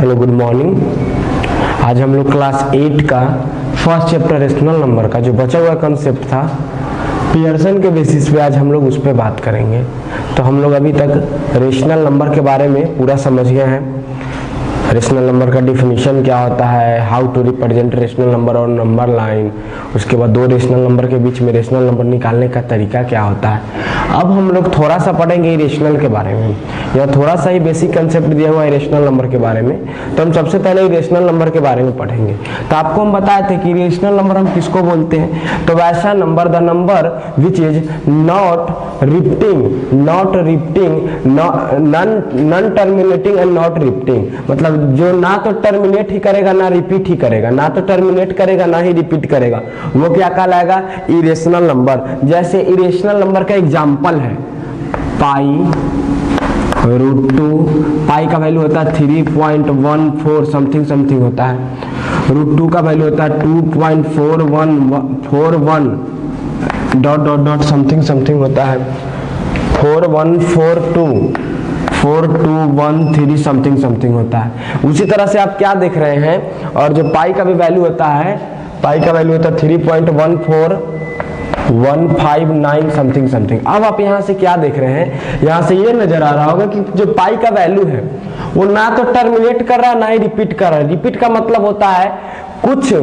Hello good morning. आज हम लोग क्लास 8 का फर्स्ट चैप्टर रेशनल नंबर का जो बचा हुआ कंसेप्ट था पियर्सन के बेसिस पे आज हम लोग उस पर बात करेंगे। तो हम लोग अभी तक रेशनल नंबर के बारे में पूरा समझ गए हैं। रेशनल नंबर का डिफिनीशन क्या होता है, how to represent rational number और नंबर लाइन, उसके बाद दो रेशनल नंबर के बीच में रेशनल नंबर निकालने का तरीका क्या होता है। अब हम लोग थोड़ा सा पढ़ेंगे रेशनल के बारे में। यह थोड़ा सा ही बेसिक कंसेप्ट दिया हुआ है रेशनल नंबर के बारे में, तो हम सबसे पहले रेशनल नंबर के बारे में पढ़ेंगे। तो आपको हम बताए थे कि रेशनल नंबर हम किसको बोलते हैं, तो वैसा number the number which is not repeating non terminating and not repeating, मतलब जो ना तो टर्मिनेट ही करेगा ना रिपीट ही करेगा, ना तो टर्मिनेट करेगा ना ही रिपीट करेगा, वो क्या कहलाएगा, इरेशनल नंबर। जैसे इरेशनल नंबर का एग्जांपल है पाई √2, पाई का वैल्यू होता है 3.14 समथिंग समथिंग होता है, √2 का वैल्यू होता है 2.4141 dot dot dot something something होता है 41424213 समथिंग समथिंग होता है। उसी तरह से आप क्या देख रहे हैं, और जो पाई का भी वैल्यू होता है, पाई का वैल्यू होता है 3.14159 समथिंग समथिंग। अब आप यहाँ से क्या देख रहे हैं, यहाँ से ये नजर आ रहा होगा कि जो पाई का वैल्यू है वो ना तो टर्मिनेट कर रहा है ना ही रिपीट कर रहा है। रिपीट का मतलब होता है कुछ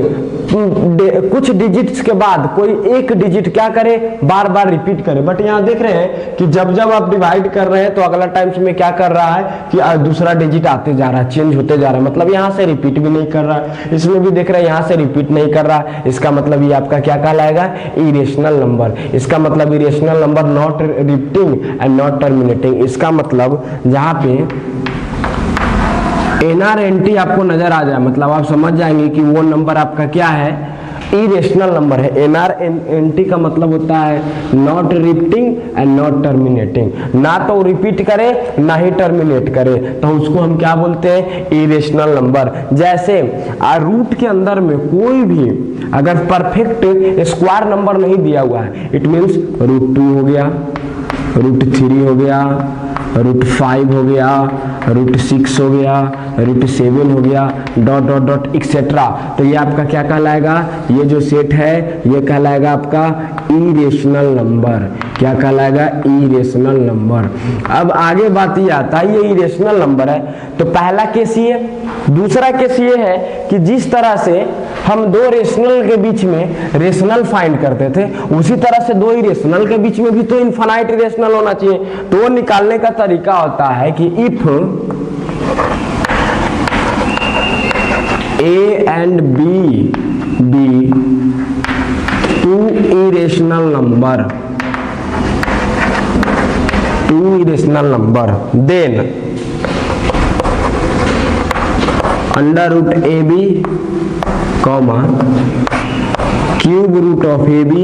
डिजिट्स के बाद कोई एक डिजिट क्या करे, बार बार रिपीट करे। बट यहाँ देख रहे हैं कि जब जब आप डिवाइड कर रहे हैं तो अगला टाइम्स में क्या कर रहा है कि दूसरा डिजिट आते जा रहा है, चेंज होते जा रहा है, मतलब यहाँ से रिपीट भी नहीं कर रहा है। इसमें भी देख रहे हैं यहाँ से रिपीट नहीं कर रहा है, इसका मतलब ये आपका क्या कहलाएगा, इरेशनल नंबर। इसका मतलब irrational number not repeating and not terminating. इसका मतलब जहाँ पे NR-NT आपको नजर आ जाए, मतलब आप समझ जाएंगे कि वो नंबर आपका क्या है, इरेशनल नंबर है। NR-NT का मतलब होता है not repeating and not terminating, ना तो रिपीट करे ना ही टर्मिनेट करे, तो उसको हम क्या बोलते हैं, इरेशनल नंबर। जैसे रूट के अंदर में कोई भी अगर परफेक्ट स्क्वायर नंबर नहीं दिया हुआ है, इट मीन्स √2 हो गया, √3 हो गया, √5 हो गया, √6 हो गया, √7 हो गया, डॉट डॉट डॉट एक्सेट्रा, तो ये आपका क्या कहलाएगा, ये जो सेट है ये कहलाएगा आपका इरेशनल नंबर। क्या कहलाएगा, इरेशनल नंबर। अब आगे बात ये आता है, ये इरेशनल नंबर है, तो पहला केस ये, दूसरा केस ये है कि जिस तरह से हम दो रेशनल के बीच में रेशनल फाइंड करते थे, उसी तरह से दो इरेशनल के बीच में भी तो इनफाइनाइट रेशनल होना चाहिए। तो वो निकालने का तरीका होता है कि if A and B be two irrational number, then √AB, cube root of AB,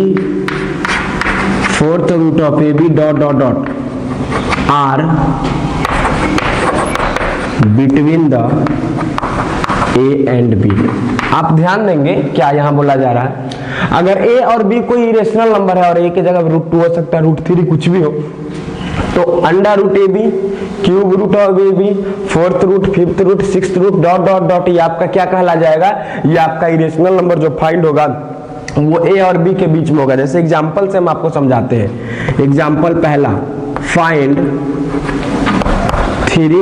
fourth root of AB dot dot dot are between the A and B। आप ध्यान देंगे क्या यहाँ बोला जा रहा है, अगर A और B कोई इरेशनल नंबर है और A की जगह √2 हो सकता है, √3 कुछ भी हो, तो √AB, cube root of AB, fourth root, fifth root, sixth root dot dot dot, ये आपका क्या कहला जाएगा, ये आपका इरेशनल नंबर जो फाइंड होगा वो A और B के बीच में होगा। जैसे एग्जांपल से हम आपको समझाते हैं। एग्जांपल पहला, find 3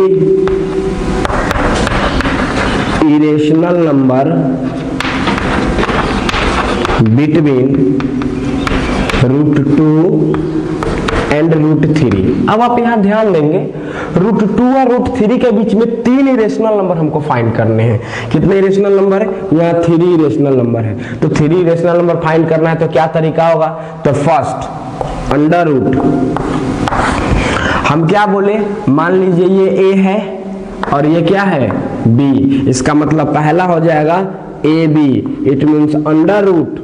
irrational number between √2 and √3। अब आप यहां ध्यान देंगे, √2 और √3 के बीच में 3 इरेशनल नंबर हमको फाइंड करने हैं। कितने इरेशनल नंबर है, यहाँ 3 इरेशनल नंबर है, तो 3 इरेशनल नंबर फाइंड करना है, तो क्या तरीका होगा, तो फर्स्ट अंडर रूट, हम क्या बोले, मान लीजिए ये A है और ये क्या है, B, इसका मतलब पहला हो जाएगा AB, it means under root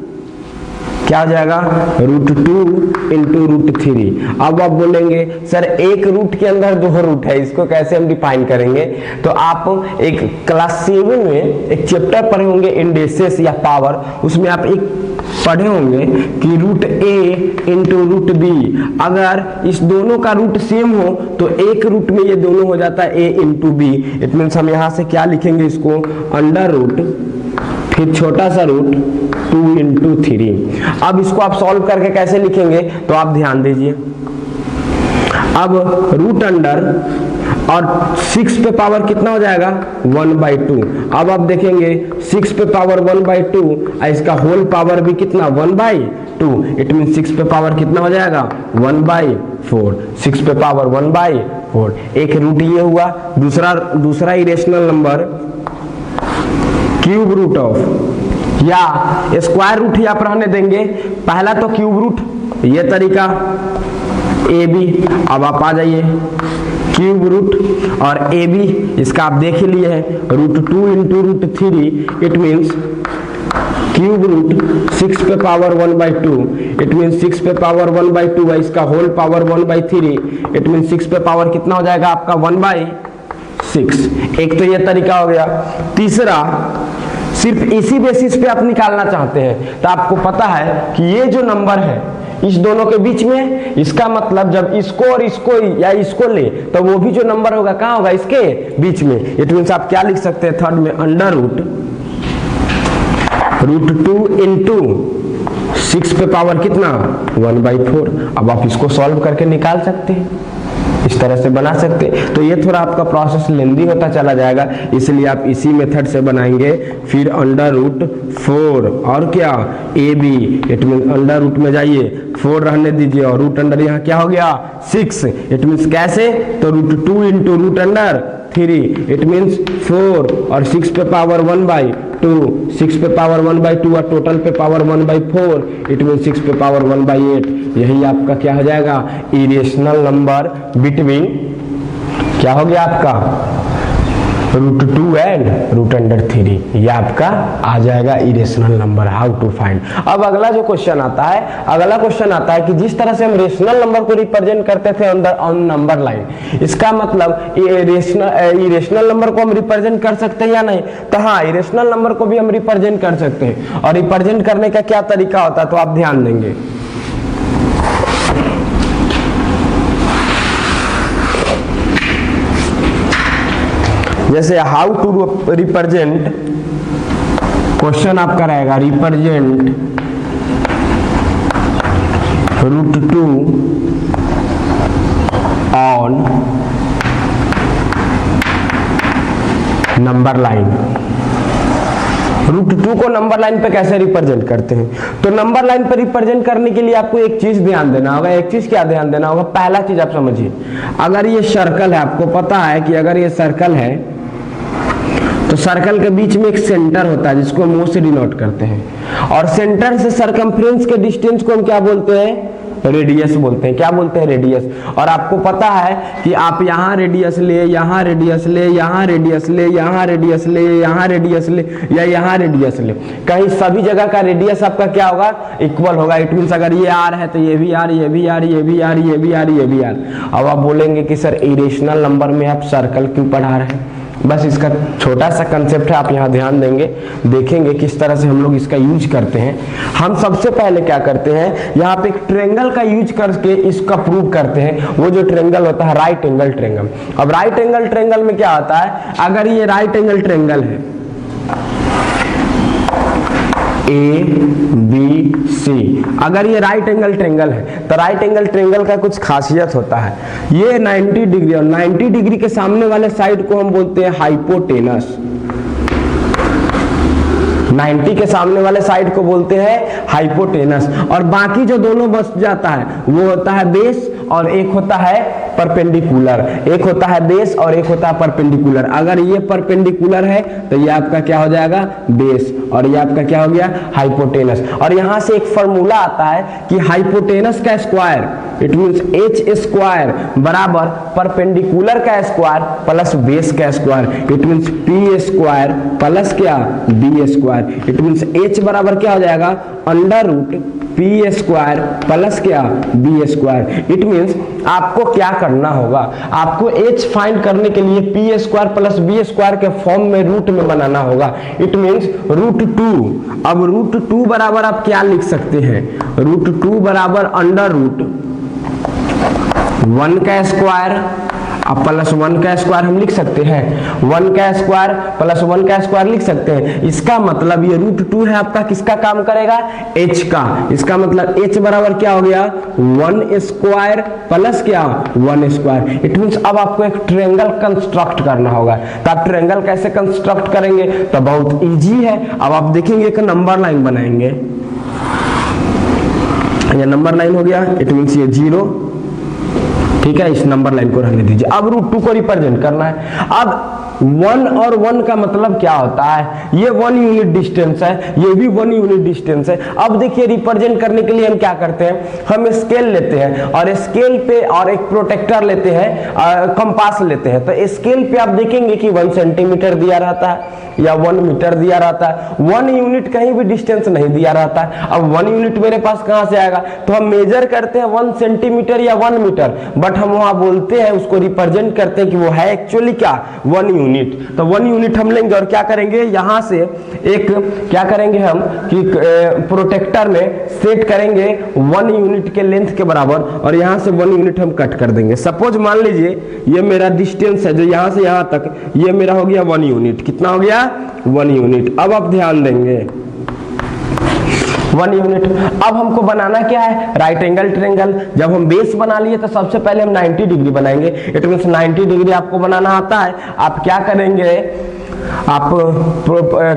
क्या हो जाएगा, √2 इंटू √3। अब आप बोलेंगे सर एक रूट के अंदर 2 रूट है, इसको कैसे हम डिफाइन करेंगे? तो आप एक क्लास 7 में एक चैप्टर पढ़े होंगे इंडेसेस या पावर, उसमें आप एक पढ़े होंगे कि √a इंटू √b, अगर इस दोनों का रूट सेम हो तो एक रूट में ये दोनों हो जाता है a into b। It means हम यहाँ से क्या लिखेंगे इसको, अंडर रूट फिर छोटा सा रूट 2 इंटू 3। अब इसको आप सॉल्व करके कैसे लिखेंगे तो आप ध्यान दीजिए। अब रूट अंडर और 6 पे पावर कितना हो जाएगा, 1/2। अब आप देखेंगे 6 पे पावर 1/2 और इसका होल पावर भी कितना, 1/2। इट मीन 6 पे पावर कितना हो जाएगा, 1/4। 6 पे पावर 1/4। एक रूट ये हुआ। दूसरा irrational number cube root of या स्क्वायर रूट ही आप रहने देंगे। पहला तो क्यूब रूट, ये तरीका ए बी। अब आप आ जाइए क्यूब रूट और ए बी, इसका आप देख ही लिए हैं, √2 into √3। It means cube root 6 पे पावर 1/2। इट मीन्स 6 पे पावर 1/2 है, इसका होल पावर 1/3। इट मीन्स 6 पे पावर कितना हो जाएगा आपका, 1/6। एक तो ये तरीका हो गया। तीसरा, सिर्फ इसी बेसिस पे आप निकालना चाहते हैं तो आपको पता है कि ये जो नंबर है इस दोनों के बीच में, इसका मतलब जब इसको और इसको या इसको ले तो वो भी जो नंबर होगा कहाँ होगा, इसके बीच में। इट मीन्स आप क्या लिख सकते हैं थर्ड में, अंडर √2 इंटू 6 पे पावर कितना, 1/4। अब आप इसको सॉल्व करके निकाल सकते हैं, इस तरह से बना सकते हैं। तो ये थोड़ा आपका प्रोसेस लेंदी होता चला जाएगा, इसलिए आप इसी मेथड से बनाएंगे। फिर अंडर √4 और क्या, A B. It mean under root में जाइए, 4 रहने दीजिए और रूट अंडर यहाँ क्या हो गया, 6। इट मीन्स कैसे, तो √2 इंटू √3। इट मीन्स 4 और 6 पे पावर 1/2, 6 पे पावर 1/2 और टोटल पे पावर 1/4। इट मीन्स 6 पे पावर 1/8। यही आपका क्या हो जाएगा, इरेशनल नंबर बिटवीन, क्या हो गया आपका, √2 एंड √3। ये आपका आ जाएगा irrational number. How to find. अब अगला जो क्वेश्चन आता है, अगला क्वेश्चन आता है कि जिस तरह से हम रेशनल नंबर को रिप्रेजेंट करते थे ऑन नंबर लाइन, इसका मतलब इरेशनल नंबर को हम रिप्रेजेंट कर सकते हैं या नहीं? तो हाँ, इरेशनल नंबर को भी हम रिप्रेजेंट कर सकते हैं। और रिप्रेजेंट करने का क्या तरीका होता है तो आप ध्यान देंगे। जैसे हाउ टू रिप्रेजेंट, क्वेश्चन आपका रहेगा रिप्रेजेंट √2 ऑन नंबर लाइन। √2 को नंबर लाइन पे कैसे रिप्रेजेंट करते हैं? तो नंबर लाइन पे रिप्रेजेंट करने के लिए आपको एक चीज ध्यान देना होगा। एक चीज क्या ध्यान देना होगा? पहला चीज आप समझिए, अगर ये सर्कल है, आपको पता है कि अगर ये सर्कल है तो सर्कल के बीच में एक सेंटर होता है जिसको हम O से डिनोट करते हैं, और सेंटर से सरकमफ्रेंस के डिस्टेंस को हम क्या बोलते हैं, रेडियस बोलते हैं। क्या बोलते हैं? रेडियस। और आपको पता है कि आप यहाँ रेडियस ले, यहाँ रेडियस ले, यहाँ रेडियस ले, यहाँ रेडियस ले, यहाँ रेडियस ले या यहाँ रेडियस ले, कहीं सभी जगह का रेडियस आपका क्या होगा, इक्वल होगा। इट मीन्स अगर ये आर है तो ये भी आर, ये भी आर, ये भी आर, ये भी आर, ये भी आर। अब आप बोलेंगे कि सर इरेशनल नंबर में आप सर्कल क्यों पढ़ा रहे हैं? बस इसका छोटा सा कंसेप्ट है, आप यहाँ ध्यान देंगे, देखेंगे किस तरह से हम लोग इसका यूज करते हैं। हम सबसे पहले क्या करते हैं, यहाँ पे एक ट्रायंगल का यूज करके इसका प्रूव करते हैं। वो जो ट्रायंगल होता है राइट एंगल ट्रायंगल। अब राइट एंगल ट्रायंगल में क्या होता है, अगर ये राइट एंगल ट्रायंगल है ABC, अगर ये राइट एंगल ट्रायंगल है तो राइट एंगल ट्रायंगल का कुछ खासियत होता है। ये 90 डिग्री और 90 डिग्री के सामने वाले साइड को हम बोलते हैं हाइपोटेनस। 90 के सामने वाले साइड को बोलते हैं हाइपोटेनस, और बाकी जो दोनों बच जाता है वो होता है बेस और एक होता है परपेंडिकुलर, एक होता है बेस और एक होता है परपेंडिकुलर। अगर ये परपेंडिकुलर है तो ये आपका क्या हो जाएगा, बेस, और ये आपका क्या हो गया, हाइपोटेनस। और यहां से एक फॉर्मूला आता है कि हाइपोटेनस का square it means h square बराबर परपेंडिकुलर का स्क्वायर प्लस बेस का square, it means p square plus क्या, b square. It means h बराबर क्या हो जाएगा, under root p square plus क्या, b स्क्वायर। इट मींस आपको क्या करना होगा, आपको h फाइंड करने के लिए p square plus b square के फॉर्म में रूट में बनाना होगा। It means root 2। अब रूट 2 बराबर आप क्या लिख सकते हैं, रूट 2 बराबर अंडर रूट 1 का स्क्वायर अब प्लस 1 का स्क्वायर हम लिख सकते हैं, 1 का स्क्वायर प्लस 1 का स्क्वायर लिख सकते हैं। इसका मतलब ये रूट 2 है आपका किसका काम करेगा, h का। इसका मतलब h बराबर क्या हो गया, 1 स्क्वायर प्लस क्या, 1 स्क्वायर। इट मींस अब आपको एक ट्रायंगल कंस्ट्रक्ट करना होगा। तो आप ट्रायंगल कैसे कंस्ट्रक्ट करेंगे, तो बहुत इजी है। अब आप देखेंगे एक नंबर लाइन बनाएंगे, ये नंबर लाइन हो गया, इट मींस ये 0, ठीक है, इस नंबर लाइन को रहने दीजिए। अब रूट 2 को रिप्रेजेंट करना है। अब 1 और 1 का मतलब क्या होता है, ये 1 यूनिट डिस्टेंस है, ये भी 1 यूनिट डिस्टेंस है। अब देखिए रिप्रेजेंट करने के लिए हम क्या करते हैं, हम स्केल लेते हैं और स्केल पे और एक प्रोटेक्टर लेते हैं, कंपास लेते हैं। तो स्केल पे आप देखेंगे कि 1 सेंटीमीटर दिया रहता है या 1 मीटर दिया रहता है, 1 यूनिट कहीं भी डिस्टेंस नहीं दिया रहता है। अब 1 यूनिट मेरे पास कहां से आएगा, तो हम मेजर करते हैं 1 सेंटीमीटर या 1 मीटर, बट हम वहां बोलते हैं उसको रिप्रेजेंट करते हैं कि वो है एक्चुअली क्या, 1 यूनिट। तो 1 यूनिट हम लेंगे और क्या करेंगे, यहां से एक क्या करेंगे हम कि प्रोटेक्टर में सेट करेंगे 1 यूनिट के लेंथ के बराबर, और यहां से 1 यूनिट हम कट कर देंगे। सपोज मान लीजिए ये मेरा डिस्टेंस है जो यहां से यहां तक, ये मेरा हो गया 1 यूनिट। कितना हो गया, 1 यूनिट। अब आप ध्यान देंगे 1 यूनिट। अब हमको बनाना क्या है, राइट एंगल ट्रायंगल। जब हम बेस बना लिए तो सबसे पहले हम 90 डिग्री बनाएंगे। इट मींस 90 डिग्री आपको बनाना आता है। आप क्या करेंगे, आप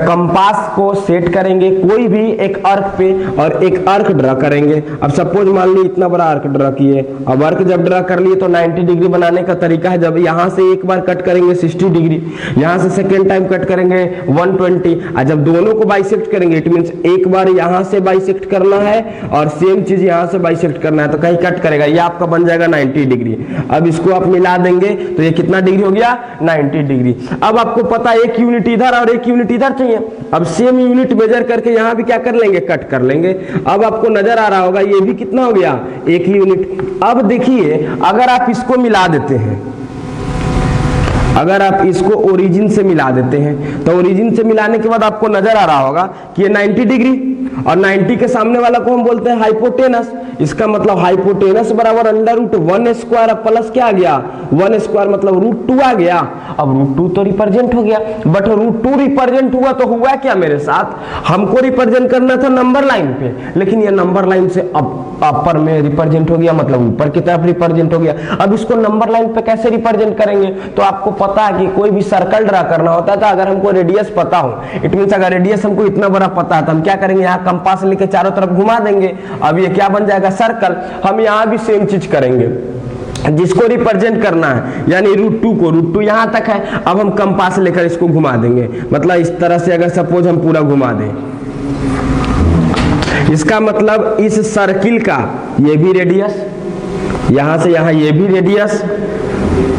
कंपास को सेट करेंगे कोई भी एक अर्क पे और एक अर्क ड्रा करेंगे। अब सपोज मान ली इतना बड़ा अर्क ड्रा किए। अब अर्क जब ड्रा कर लिए तो 90 डिग्री बनाने का तरीका है, जब यहां से एक बार कट करेंगे 60 डिग्री, यहां से सेकेंड टाइम कट करेंगे 120, और जब दोनों को बाइसेक्ट करेंगे इट मींस एक बार यहां से बाइसेक्ट करना है और सेम चीज यहां से बाइसेक्ट करना है, तो कहीं कट करेगा, ये आपका बन जाएगा 90 डिग्री। अब इसको आप मिला देंगे तो ये कितना डिग्री हो गया, 90 डिग्री। अब आपको पता है एक यूनिट इधर और एक यूनिट इधर चाहिए। अब सेम यूनिट मेजर करके यहां भी क्या कर लेंगे, कट कर लेंगे। अब आपको नजर आ रहा होगा ये भी कितना हो गया, 1 यूनिट। अब देखिए अगर आप इसको मिला देते हैं, अगर आप इसको ओरिजिन से मिला देते हैं तो ओरिजिन से मिलाने के बाद आपको नजर आ रहा होगा कि ये 90 डिग्री और 90 के सामने वाला को हम बोलते हैं हाइपोटेनस। इसका मतलब हाइपोटेनस बराबर अंडर रूट 1 स्क्वायर प्लस क्या आ गया, 1 स्क्वायर मतलब रूट 2 आ गया। अब रूट 2 तो रिप्रेजेंट हो गया, बट रूट 2 रिप्रेजेंट हुआ तो हुआ क्या मेरे साथ, हमको रिप्रेजेंट करना था नंबर लाइन पे, लेकिन ये नंबर लाइन से अपर में रिप्रेजेंट हो गया, मतलब ऊपर की तरफ रिप्रेजेंट हो गया। अब इसको नंबर लाइन पे कैसे रिप्रेजेंट करेंगे, तो आपको पता है कि कोई भी सर्कल ड्रा करना होता है तो अगर हमको रेडियस पता हो, इट मींस अगर रेडियस हमको इतना बड़ा पता है तो हम क्या करेंगे, यहाँ कंपास लेके चारों तरफ घुमा देंगे। अब ये क्या बन जाएगा, सर्कल। हम यहाँ भी सेम चीज करेंगे, जिसको रिप्रेजेंट करना है यानी रूट 2 को, रूट 2 यहां तक है, अब हम कंपास लेकर इसको घुमा देंगे। मतलब इस तरह से अगर सपोज हम पूरा घुमा दें, इसका मतलब इस सर्किल का ये भी रेडियस, यहां से यहां ये भी रेडियस,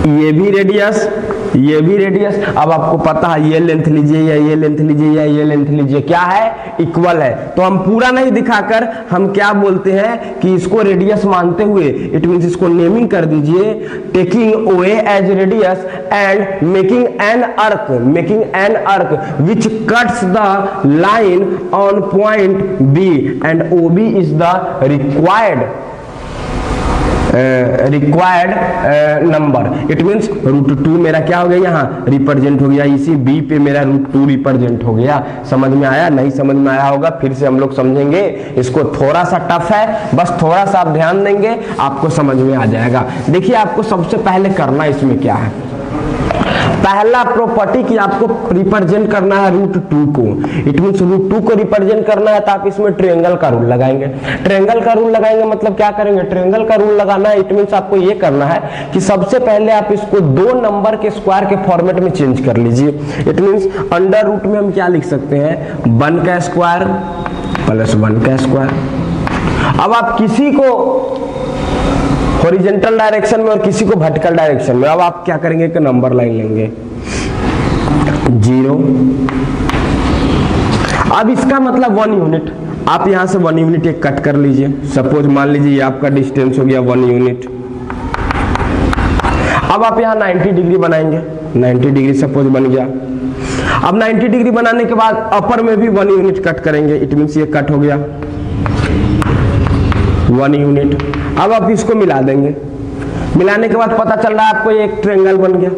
ये भी रेडियस, ये भी रेडियस। अब आपको पता है ये लेंथ लीजिए या ये लेंथ लीजिए या ये लेंथ लीजिए, क्या है, इक्वल है। तो हम पूरा नहीं दिखाकर हम क्या बोलते हैं कि इसको रेडियस मानते हुए, इट मींस इसको नेमिंग कर दीजिए, taking OA as radius and making an arc which cuts the line on point B and OB is the required number. It means root 2 मेरा क्या हो गया, यहाँ रिप्रेजेंट हो गया, इसी B पे मेरा रूट 2 रिप्रेजेंट हो गया। समझ में आया, नहीं समझ में आया होगा फिर से हम लोग समझेंगे। इसको थोड़ा सा टफ है, बस थोड़ा सा आप ध्यान देंगे आपको समझ में आ जाएगा। देखिए आपको सबसे पहले करना इसमें क्या है, पहला प्रॉपर्टी कि आपको रिप्रेजेंट करना है रूट 2 को, इट मींस रूट 2 को रिप्रेजेंट करना है तो आप इसमें ट्रायंगल का रूल लगाएंगे। ट्रायंगल का रूल लगाएंगे मतलब क्या करेंगे, ट्रायंगल का रूल लगाना है, इट मींस आपको ये करना है कि सबसे पहले आप इसको 2 नंबर के स्क्वायर के फॉर्मेट में चेंज कर लीजिए। इट मींस अंडर रूट में हम क्या लिख सकते हैं, 1 का स्क्वायर प्लस 1 का स्क्वायर। अब आप किसी को हॉरिजॉन्टल डायरेक्शन में और किसी को वर्टिकल डायरेक्शन में, अब आप क्या करेंगे, एक नंबर लाइन लेंगे 0। अब इसका मतलब 1 यूनिट, आप यहां से 1 यूनिट एक कट कर लीजिए। सपोज मान लीजिए ये आपका डिस्टेंस हो गया 1 यूनिट। अब आप यहां 90 डिग्री बनाएंगे, 90 डिग्री सपोज बन गया। अब 90 डिग्री बनाने के बाद अपर में भी 1 यूनिट कट करेंगे, इट मींस ये कट हो गया 1 यूनिट। अब आप इसको मिला देंगे, मिलाने के बाद पता चल रहा है आपको ये एक ट्रायंगल बन गया।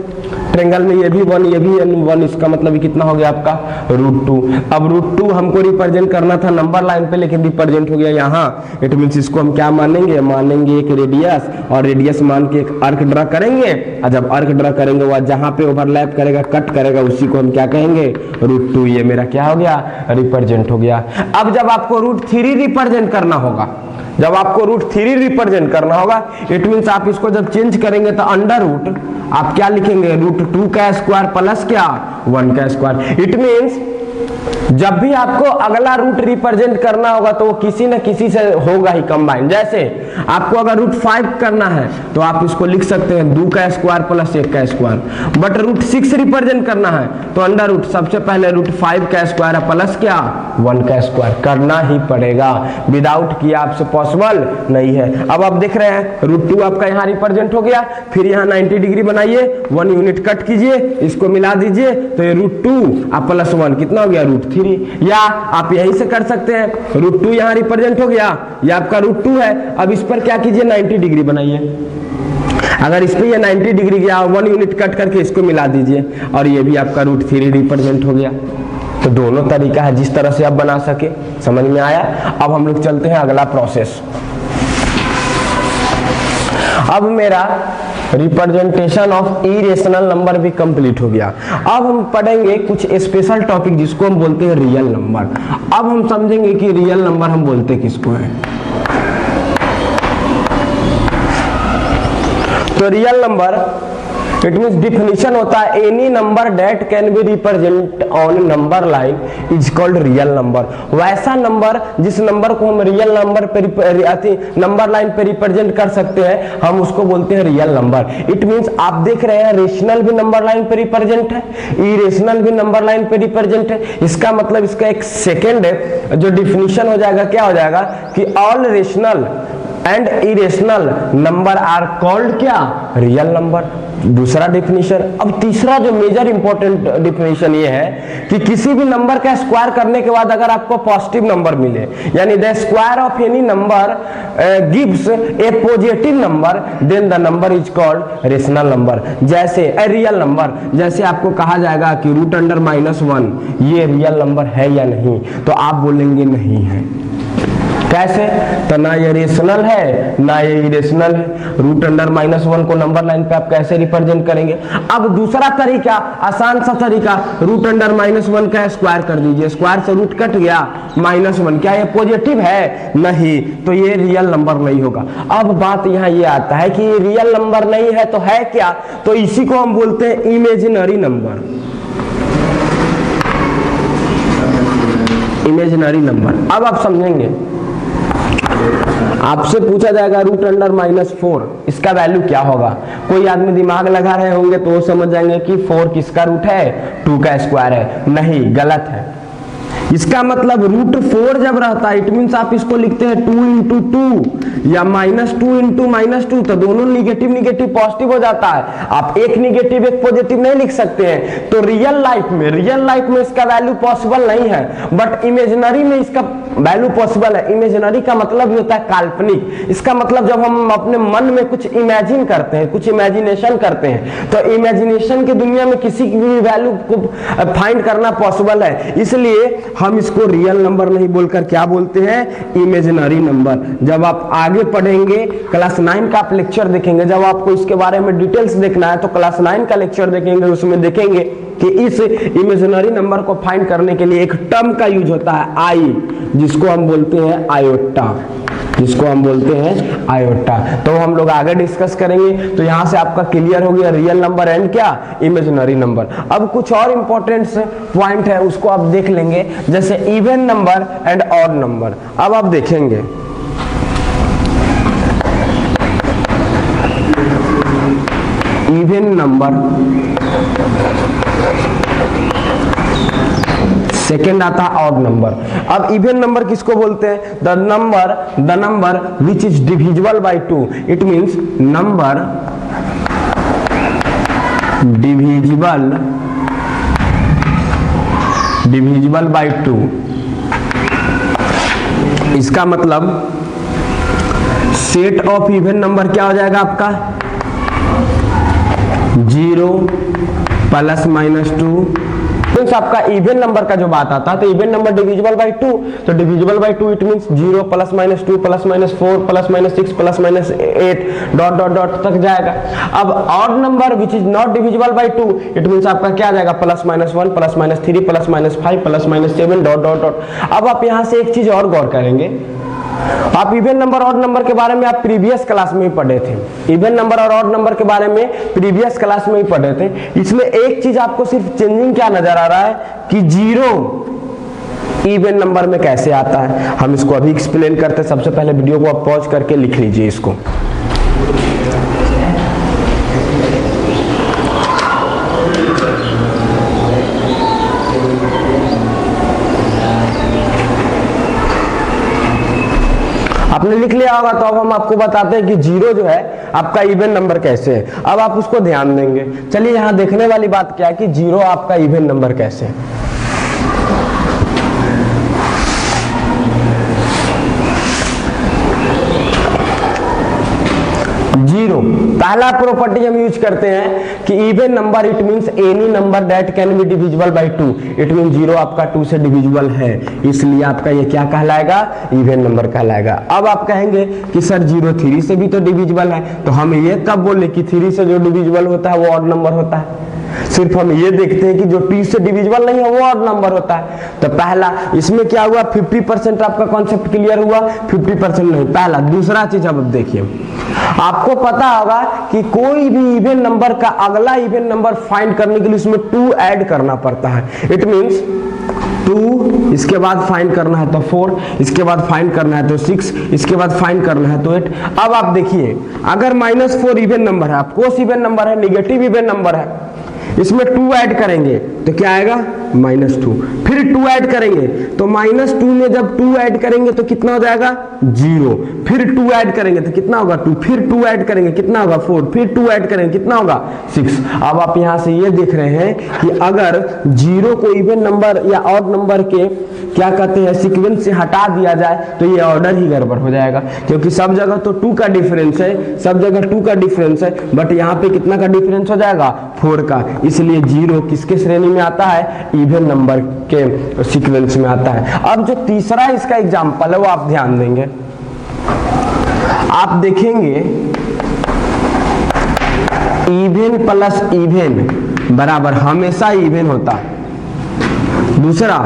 ट्रायंगल में ये भी 1 ये भी 1, इसका मतलब कितना हो गया आपका √2। अब √2 हमको रिप्रेजेंट करना था नंबर लाइन पे, लेकिन रिप्रेजेंट हो गया यहाँ। इट मींस इसको हम क्या मानेंगे, मानेंगे एक रेडियस, और रेडियस मान के एक आर्क ड्रा करेंगे। और जब आर्क ड्रा करेंगे वह जहां पे ओवरलैप करेगा, कट करेगा, उसी को हम क्या कहेंगे, √2। ये मेरा क्या हो गया, रिप्रेजेंट हो गया। अब जब आपको √3 रिप्रेजेंट करना होगा, जब आपको √3 रिप्रेजेंट करना होगा, इट मींस आप इसको जब चेंज करेंगे तो अंडर रूट आप क्या लिखेंगे, √2 का स्क्वायर प्लस क्या 1 का स्क्वायर। इट मींस जब भी आपको अगला रूट रिप्रेजेंट करना होगा तो वो किसी न किसी से होगा ही कंबाइन। जैसे आपको अगर √5 करना है तो आप इसको लिख सकते हैं 2 का स्क्वायर प्लस 1 का स्क्वायर। बट √6 रिप्रेजेंट करना है तो अंडर रूट सबसे पहले √5 का स्क्वायर प्लस क्या 1 का स्क्वायर करना ही पड़ेगा, विदाउट किया आपसे पॉसिबल नहीं है। अब आप देख रहे हैं √2 आपका यहाँ रिप्रेजेंट हो गया, फिर यहाँ 90 डिग्री बनाइए, 1 यूनिट कट कीजिए, इसको मिला दीजिए तो ये √2 आप प्लस 1 कितना हो गया √3। या आप यहीं से कर सकते हैं, √2 यहाँ रिप्रेजेंट हो गया, ये आपका √2 है। अब इस पर क्या कीजिए 90 डिग्री बनाइए, अगर इस पे ये 90 डिग्री गया 1 यूनिट कट करके इसको मिला दीजिए और ये भी आपका √3 रिप्रेजेंट हो गया। तो दोनों तरीका है जिस तरह से आप बना सके, समझ में आया। अब हम लोग चलते हैं अगला प्रोसेस। अब मेरा रिप्रेजेंटेशन ऑफ इरेशनल नंबर भी कंप्लीट हो गया। अब हम पढ़ेंगे कुछ स्पेशल टॉपिक जिसको हम बोलते हैं रियल नंबर। अब हम समझेंगे कि रियल नंबर हम बोलते किसको है। तो real number it means definition होता है any number date can be represent on number line is called real number. वैसा नंबर जिस नंबर को हम रियल नंबर पे नंबर लाइन पे रिप्रेजेंट कर सकते हैं हम उसको बोलते हैं रियल नंबर। इट मींस आप देख रहे हैं रेशनल भी नंबर लाइन पे रिप्रेजेंट है, इरेशनल भी नंबर लाइन पे रिप्रेजेंट है। इसका मतलब इसका एक सेकेंड जो डिफिनीशन हो जाएगा क्या हो जाएगा कि all rational and irrational number are called क्या रियल नंबर। दूसरा डेफिनेशन। अब तीसरा जो मेजर इंपॉर्टेंट डेफिनेशन ये है कि किसी भी नंबर का स्क्वायर करने के बाद अगर आपको पॉजिटिव नंबर मिले, यानी the square of any number gives a positive number, then the number is called rational number. जैसे ए रियल नंबर, जैसे आपको कहा जाएगा कि √(-1) ये रियल नंबर है या नहीं, तो आप बोलेंगे नहीं है। कैसे? तो ना ये रेशनल है ना ये इरेशनल है। √(-1) को नंबर लाइन पे आप कैसे रिप्रेजेंट करेंगे? अब दूसरा तरीका, आसान सा तरीका, √(-1) का स्क्वायर कर दीजिए, स्क्वायर से रूट कट गया -1, क्या ये पॉजिटिव है? नहीं, तो ये रियल नंबर नहीं होगा। अब बात यहाँ ये आता है कि रियल नंबर नहीं है तो है क्या? तो इसी को हम बोलते हैं इमेजिनरी नंबर। Imaginary number. अब आप समझेंगे, आपसे पूछा जाएगा √(-4) इसका वैल्यू क्या होगा? कोई आदमी दिमाग लगा रहे होंगे तो वो समझ जाएंगे कि 4 किसका रूट है? 2 का स्क्वायर है। नहीं, गलत है। इसका मतलब √4 जब रहता है इट मींस आप इसको लिखते हैं 2 × 2 या -2 × -2, तो दोनों निगेटिव निगेटिव पॉजिटिव हो जाता है। आप एक निगेटिव एक पॉजिटिव नहीं लिख सकते हैं। तो रियल लाइफ में इसका वैल्यू पॉसिबल नहीं है, बट इमेजिनरी में इसका वैल्यू पॉसिबल है। इमेजिनरी का मतलब भी होता है काल्पनिक। इसका मतलब जब हम अपने मन में कुछ इमेजिन करते हैं, कुछ इमेजिनेशन करते हैं, तो इमेजिनेशन की दुनिया में किसी की भी वैल्यू को फाइंड करना पॉसिबल है। इसलिए हम इसको रियल नंबर नहीं बोलकर क्या बोलते हैं, इमेजिनरी नंबर। जब आप आगे पढ़ेंगे क्लास 9 का आप लेक्चर देखेंगे, जब आपको इसके बारे में डिटेल्स देखना है तो क्लास 9 का लेक्चर देखेंगे, उसमें देखेंगे कि इस इमेजिनरी नंबर को फाइंड करने के लिए एक टर्म का यूज होता है आई, जिसको हम बोलते हैं आयोटा, जिसको हम बोलते हैं आयोटा। तो हम लोग आगे डिस्कस करेंगे। तो यहां से आपका क्लियर हो गया रियल नंबर एंड क्या, इमेजिनरी नंबर। अब कुछ और इंपॉर्टेंट पॉइंट है उसको आप देख लेंगे, जैसे even number and odd number. अब आप देखेंगे इवन नंबर, सेकेंड आता है ऑड नंबर। अब इवन नंबर किसको बोलते हैं, the number which is divisible by 2। It means number divisible by 2। इसका मतलब सेट ऑफ इवन नंबर क्या हो जाएगा आपका, 0 प्लस माइनस 2। आपका इवन नंबर का जो बात आता है तो इवन नंबर डिविजिबल बाय 2, तो divisible by 2 it means 0 plus minus 2 plus minus 4 plus minus 6 plus minus 8 dot dot dot तक जाएगा। अब odd number which is not divisible by 2 it means आपका क्या जाएगा, plus minus 1 plus minus 3 plus minus 5 plus minus 7 dot dot dot. अब आप यहां से एक चीज और गौर करेंगे, आप इवन नंबर ऑड नंबर के बारे में आप प्रीवियस क्लास में ही पढ़े थे, इवन नंबर और ऑड नंबर के बारे में प्रीवियस क्लास में ही पढ़े थे। इसमें एक चीज आपको सिर्फ चेंजिंग क्या नजर आ रहा है कि 0 इवन नंबर में कैसे आता है। हम इसको अभी एक्सप्लेन करते हैं। सबसे पहले वीडियो को आप पॉज करके लिख लीजिए इसको। आपने लिख लिया होगा तो अब हम आपको बताते हैं कि 0 जो है आपका इवन नंबर कैसे है। अब आप उसको ध्यान देंगे। चलिए यहां देखने वाली बात क्या है कि 0 आपका इवन नंबर कैसे है। 0 पहला प्रॉपर्टी हम यूज करते हैं कि even number it means any number that can be divisible by 2। It mean 0 आपका 2 से डिविजिबल है, इसलिए आपका ये क्या कहलाएगा, इवन नंबर कहलाएगा। अब आप कहेंगे कि सर 0 3 से भी तो डिविजिबल है, तो हम ये कब बोले कि 3 से जो डिविजिबल होता है वो ऑड नंबर होता है। सिर्फ हम ये देखते हैं कि जो 2 से डिविजिबल नहीं है वो ऑड नंबर होता है। तो पहला इसमें क्या हुआ, 50% आपका कॉन्सेप्ट क्लियर हुआ, 50% नहीं। पहला दूसरा चीज अब देखिए, आपको पता होगा कि कोई भी इवन नंबर का अगला इवन नंबर फाइंड करने के लिए उसमें 2 ऐड करना पड़ता है। इट मींस 2, इसके बाद फाइंड करना है तो 4, इसके बाद फाइंड करना है तो 6, इसके बाद फाइंड करना है तो 8। अब आप देखिए अगर -4 इवन नंबर है, ऑफकोर्स इवन नंबर है, नेगेटिव इवन नंबर है, इसमें 2 ऐड करेंगे तो क्या आएगा, -2। फिर 2 ऐड करेंगे तो -2 में जब 2 ऐड करेंगे तो कितना हो जाएगा, 0। फिर 2 ऐड करेंगे तो कितना होगा, 2। फिर 2 ऐड करेंगे कितना होगा, 4। फिर 2 ऐड करेंगे कितना होगा, 6। अब आप यहां से ये देख रहे हैं कि अगर 0 को इवन नंबर या ऑड नंबर के क्या कहते हैं सीक्वेंस से हटा दिया जाए तो ये ऑर्डर ही गड़बड़ हो जाएगा, क्योंकि सब जगह तो 2 का डिफरेंस है, सब जगह 2 का डिफरेंस है, बट यहाँ पे कितना का डिफरेंस हो जाएगा, 4 का। इसलिए 0 किसके श्रेणी में आता है, इवन नंबर के सीक्वेंस में आता है। अब जो तीसरा इसका एग्जांपल है वो आप ध्यान देंगे, आप देखेंगे इवन प्लस इवन बराबर हमेशा इवन होता है। दूसरा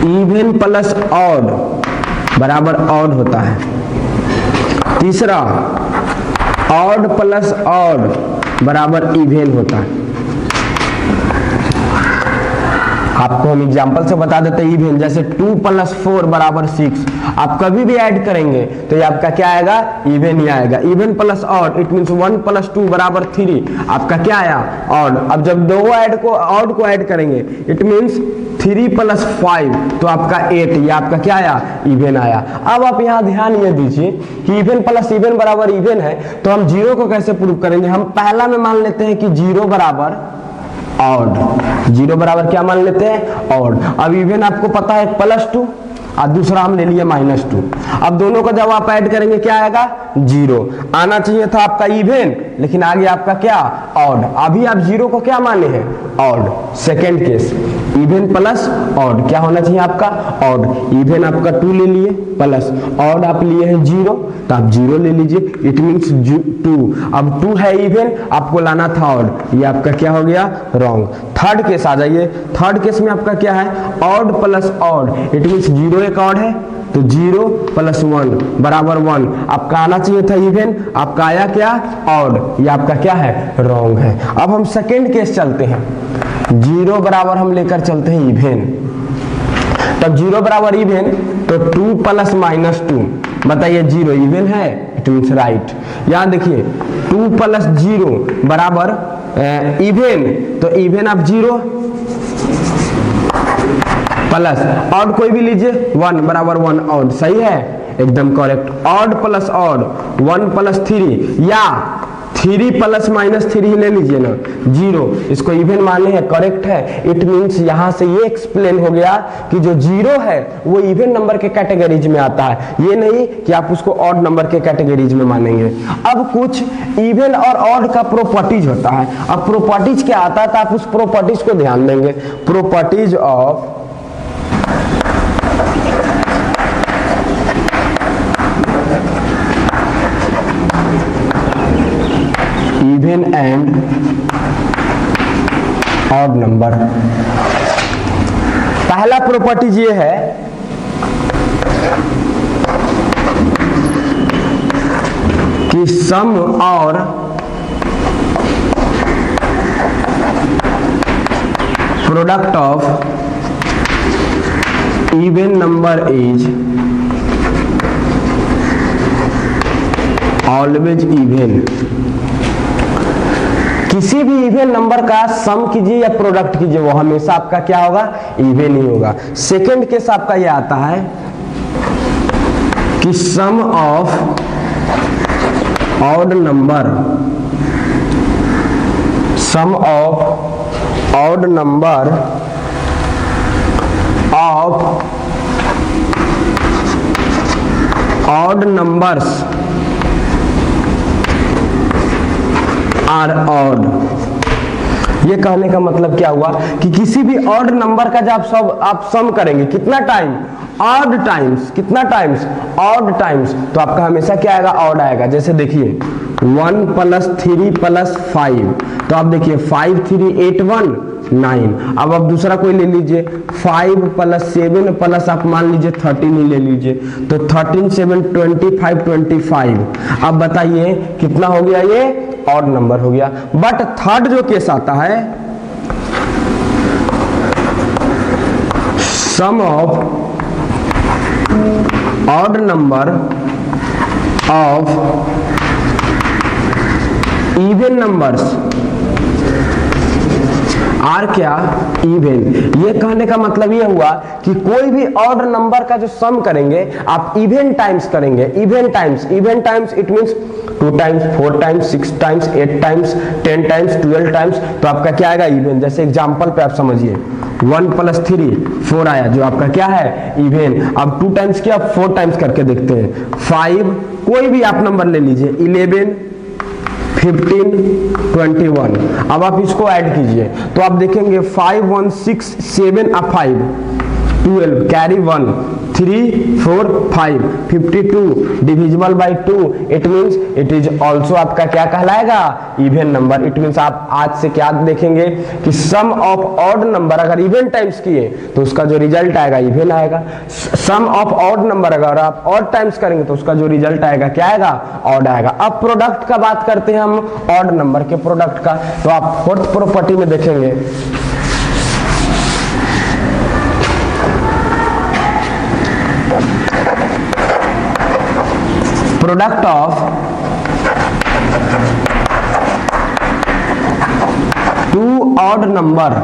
इवन प्लस ऑड बराबर ऑड होता है। तीसरा ऑड प्लस ऑड बराबर इवन होता है। आपको हम एग्जांपल से बता देते हैं इवन, जैसे 2 + 4 बराबर 6। आप कभी भी ऐड करेंगे तो ये आपका क्या आएगा, इवन ही आएगा। Even plus odd it means 1 + 2 बराबर 3, आपका क्या आया, ऑड। अब जब दो ऑड को ऐड करेंगे इट मींस 3 + 5 तो आपका 8, ये आपका क्या आया, इवन आया। अब आप यहाँ ध्यान ये दीजिए कि इवन प्लस इवन बराबर इवन है, तो हम 0 को कैसे प्रूव करेंगे। हम पहला में मान लेते हैं कि 0 बराबर ऑड, 0 बराबर क्या मान लेते हैं, ऑड। अब इवन आपको पता है +2 और दूसरा हम ले लिए -2। अब दोनों को जब आप ऐड करेंगे क्या आएगा, जीरो। आना चाहिए था आपका इवन, लेकिन आगे आपका क्या ऑड। अभी आप जीरो को क्या माने हैं odd. Second case even plus odd, क्या होना चाहिए आपका ऑड। इवन आपका 2 ले लिए प्लस ऑड आप लिए हैं जीरो, तो आप जीरो ले लीजिए, इट मीन्स 2। अब 2 है इवन, आपको लाना था ऑड, ये आपका क्या हो गया रॉन्ग। थर्ड केस आ जाइए। थर्ड केस में आपका क्या है odd plus odd, it means zero एक ऑड है, तो 0 + 1 बराबर 1। आपका आना चाहिए था इवन, आपका आया क्या ऑड, ये आपका क्या है रॉन्ग है। अब हम सेकेंड केस चलते हैं। 0 बराबर हम लेकर चलते हैं इवन, तब 0 बराबर इवन तो 2 + -2, बताइए 0 इवन है, इट मीन्स राइट। यहां देखिए 2 + 0 बराबर इवन, तो इवन आप 0 प्लस ऑड कोई भी लीजिए 1 बराबर 1 ऑड, सही है एकदम करेक्ट। ऑड प्लस ऑड 1 + 3 या 3 + -3 ले लीजिए ना 0, इसको इवन माने हैं, करेक्ट है। इट मीन्स यहां से ये एक्सप्लेन हो गया कि जो 0 है वो इवन नंबर के कैटेगरीज में आता है, ये नहीं कि आप उसको ऑड नंबर के कैटेगरीज में मानेंगे। अब कुछ इवन और ऑड का प्रॉपर्टीज होता है। अब प्रॉपर्टीज क्या आता है तो आप उस प्रॉपर्टीज को ध्यान देंगे। Properties of even and odd number. पहला प्रॉपर्टीज ये है कि सम और product of even number is always even. किसी भी इवन नंबर का सम कीजिए या प्रोडक्ट कीजिए, वो हमेशा आपका क्या होगा इवन ही होगा। सेकंड केस आपका ये आता है कि sum of odd number, sum of odd number of odd numbers are odd. ये कहने का मतलब क्या हुआ कि किसी भी ऑड नंबर का जब आप सम करेंगे कितना टाइम ऑड टाइम्स, कितना टाइम्स ऑड टाइम्स, तो आपका हमेशा क्या आएगा ऑड आएगा। जैसे देखिए 1 + 3 + 5, तो आप देखिए 5 3 8 1 9। अब आप दूसरा कोई ले लीजिए 5 + 7 प्लस आप मान लीजिए 13 ही ले लीजिए, तो 13 7 25 25। अब बताइए कितना हो गया, ये ऑड नंबर हो गया। बट थर्ड जो केस आता है sum of odd number of even numbers are क्या इवन। ये कहने का मतलब ये हुआ कि कोई भी ऑड नंबर का जो सम करेंगे आप इवन टाइम्स करेंगे। Even times it means 2 times 4 times 6 times 8 times 10 times 12 times, तो आपका क्या आएगा इवन। जैसे एग्जांपल पे आप समझिए 1 + 3 4 आया, जो आपका क्या है इवन। अब 2 टाइम्स किया 4 टाइम्स करके देखते हैं। 5 कोई भी आप नंबर ले लीजिए 11 15 21। अब आप इसको ऐड कीजिए तो आप देखेंगे 5 1 6 7 और 5 12 carry 1 3 4 5 52 divisible by 2। It means it is also आपका क्या कहलाएगा इवन नंबर। इट मींस आप आज से क्या देखेंगे कि सम ऑफ ऑड नंबर अगर इवन टाइम्स किए तो उसका जो रिजल्ट आएगा इवन आएगा। सम ऑफ ऑड नंबर अगर आप ऑड टाइम्स करेंगे तो उसका जो रिजल्ट आएगा क्या आएगा ऑड आएगा। अब प्रोडक्ट का बात करते हैं हम ऑड नंबर के प्रोडक्ट का, तो आप फोर्थ प्रॉपर्टी में देखेंगे product of 2 odd number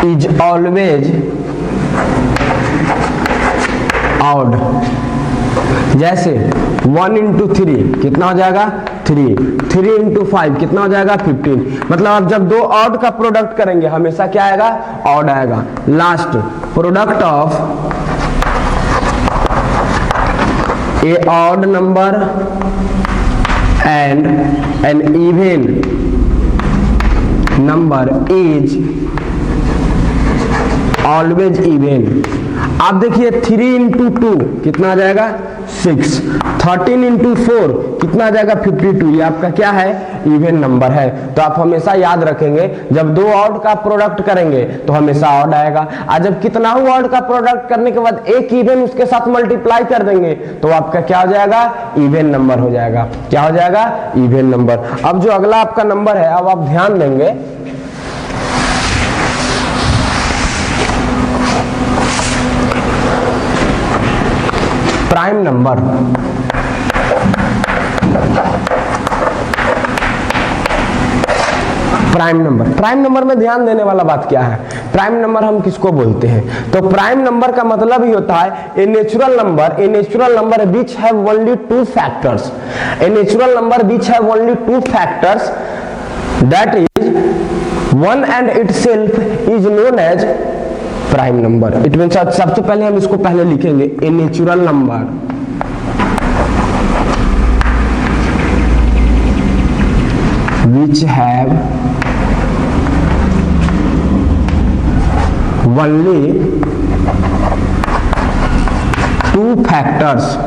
is always odd. जैसे 1 × 3 कितना हो जाएगा 3 × 5 कितना हो जाएगा 15। मतलब आप जब दो ऑड का प्रोडक्ट करेंगे हमेशा क्या आएगा ऑड आएगा। Last product of a odd number and an even number is always even. आप देखिए 3 इंटू 2 कितना आ जाएगा 6, 13 इंटू 4 कितना आ जाएगा 52। ये आपका क्या है इवन नंबर है। तो आप हमेशा याद रखेंगे जब दो ऑड का प्रोडक्ट करेंगे तो हमेशा ऑड आएगा, और जब कितना ही ऑड का प्रोडक्ट करने के बाद एक इवन उसके साथ मल्टीप्लाई कर देंगे तो आपका क्या हो जाएगा इवन नंबर हो जाएगा। क्या हो जाएगा इवन नंबर। अब जो अगला आपका नंबर है, अब आप ध्यान देंगे प्राइम नंबर। प्राइम नंबर में ध्यान देने वाला बात क्या है, प्राइम नंबर हम किसको बोलते हैं? तो प्राइम नंबर का मतलब ही होता है a natural number which have only two factors, a natural number which have only two factors that is one and itself is known as prime number. It means सबसे पहले हम इसको पहले लिखेंगे a natural number which have only two factors.